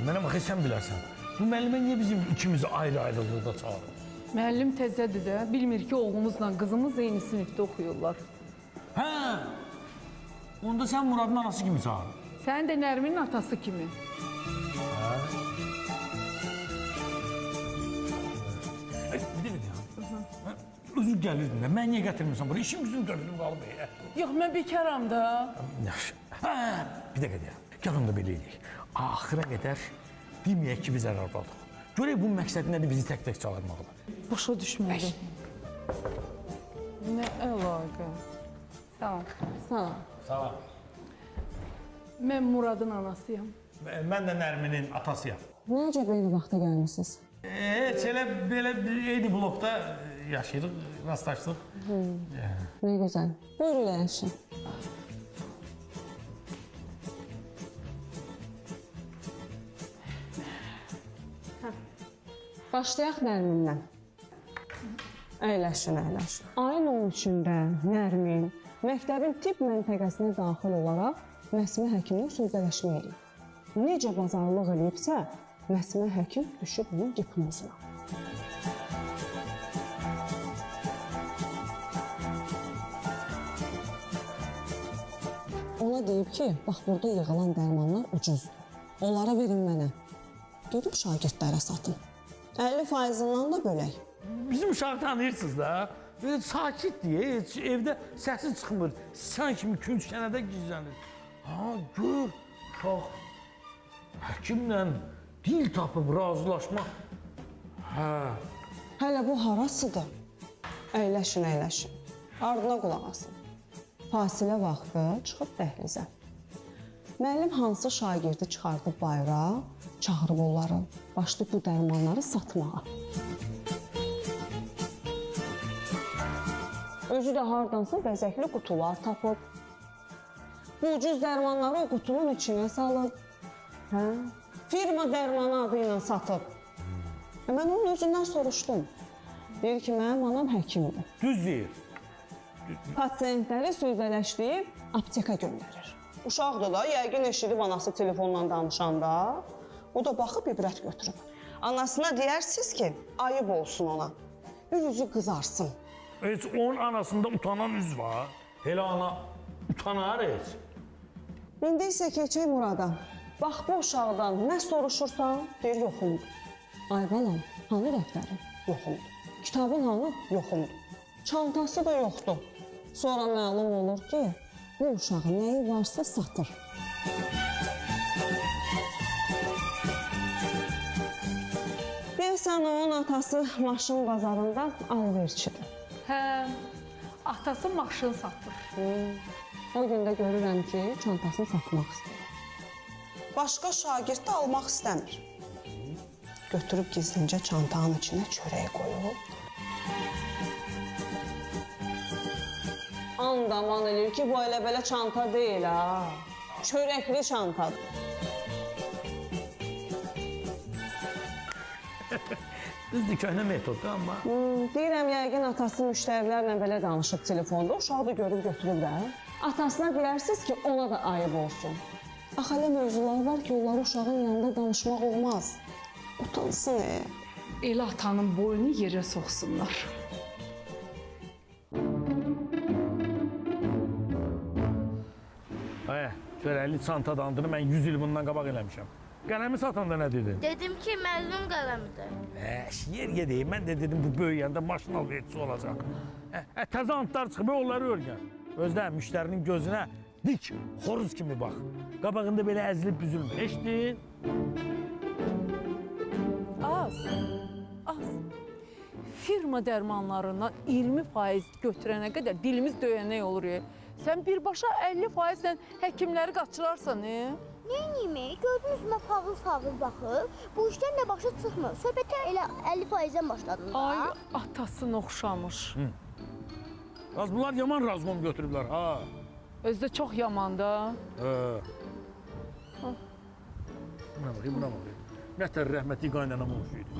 Mənə bax, sən bilərsən. Bu müəllimə niyə bizim ikimizi ayrı-ayrılıqda çağırır? Müəllim təzədir də, bilmir ki, oğlumuzla qızımız eyni sinifdə oxuyurlar. Hə! Onda sən Muradın anası kimi çağırır. Sən də Nərminin atası kimi. Hə? Bir dəqiqə ya. Özün gəlirdin də, mən niyə gətirmirsən buraya? İşim gücüm döndürüm qalıb. Yox, mən bekaram da. Yaxşı. Hə, bir dəqiqə deyəm. Gəl onda belə eləyək. Axıra qədər deməyək ki, biz ərardadıq. Görək bu məqsəd nədir bizi tək-tək çağırmaqla. Başa düşmədim. Nə əlaqə? Tamam. Sağ ol. Sağ ol. Mən Muradın anasıyam. Mən də Nərminin atasıyam. Necə eyni vaxta gəlmişsiniz? Heç elə belə eyni blokda yaşayırıq, rastlaşdıq. Ne gözəl. Buyurun əyləşin. Başlayaq Nərmindən. Əyləşin, əyləşin. Ayın 13-də Nərmin məktəbin tibb məntəqəsinə daxil olaraq Məsmə həkimlə sözləşmə eləyib. Necə bazarlıq eləyibsə, Məsmə həkim düşüb onun hipnozuna. Ona deyib ki, bax burada yığılan dərmanlar ucuzdur. Onlara verin mənə. Gedib şagirdlərə satın. 50%-indən da bölək. Bizim uşağı tanıyırsınız da. Böyle sakitdir, heç evdə səsi çıxmır. Sən kimi künc kənədə gizlənir. Ha, gör, uşaq həkimlə dil tapıb razılaşmaq. Hə. Hələ bu harasıdır? Əyləşin, əyləşin. Ardına qulaq asın. Fasilə vaxtı çıxıb dəhlizə. Müəllim hansı şagirdi çıxardıb bayrağa, çağırıb onları, başlayıb bu dərmanları satmağa. Özü də hardansa bəzəkli qutular tapıb. Bu ucuz dərmanları o qutunun içinə salıb. Hə? Firma dərmanı adı ilə satıb. Mən onun özündən soruşdum. Deyir ki, mənim anam həkimdir. Düz deyir. Pasiyentləri sözləşdirib apteka göndərir. Uşaqdır da, yəqin eşidib anası telefonla danışanda. O da baxıb ibrət götürüb. Anasına deyərsiniz ki, ayıb olsun ona. Bir üzü qızarsın. Heç onun anasında utanan üz var. Elə ana utanar heç. İndi isə keçək Murada. Bax bu uşaqdan nə soruşursan, deyir yoxumdur. Ay balam, hanı dəftərin? Yoxumdur. Kitabın hanı? Yoxumdur. Çantası da yoxdur. Sonra məlum olur ki, bu uşağı nəyi varsa satır. Deyəsən, onun atası maşın bazarında alverçidir. Hə, atası maşın satır. O gün də görürəm ki, çantasını satmaq istəyir. Başqa şagird də almaq istəmir. Götürüb gizlincə çantanın içinə çörək qoyub. Andaman eləyir ki, bu elə belə çanta deyil ha. Çörəkli çantadır. Düzdür, köhnə metoddur, amma... Deyirəm, yəqin atası müştərilərlə belə danışıb telefonda. Uşağı da görüb götürüb də. Atasına deyərsiniz ki, ona da ayıb olsun. Axı elə mövzular var ki, onları uşağın yanında danışmaq olmaz. Utansın, Elə atanın boyunu yerə soxsunlar. Çörəkli çanta dandını mən 100 il bundan qabaq eləmişəm. Qələmi satanda nə dedin? Dedim ki, müəllim qələmidir. Yeriyə deyim, mən də dedim bu böyüyəndə maşın alverçisi olacaq. Təzə antlar çıxıb, onları örgən. Özdə müştərinin gözünə dik, xoruz kimi bax. Qabağında belə əzilib büzülmür. Eşdin? Az. Firma dərmanlarından 20% götürənə qədər dilimiz döyənək olur. Sən birbaşa 50%-lə həkimləri qaçırarsan. Neyini? Gördünüzmə fağır baxır. Bu işdən də başa çıxmır. Söhbətə elə 50%-dən başladın da. Ay, atasını oxşamış. Bunlar yaman razmom götürüblər, ha. Özü də çox yaman da. Buna baxayım. Nətər rəhmətli qaynanam olmuşuydu.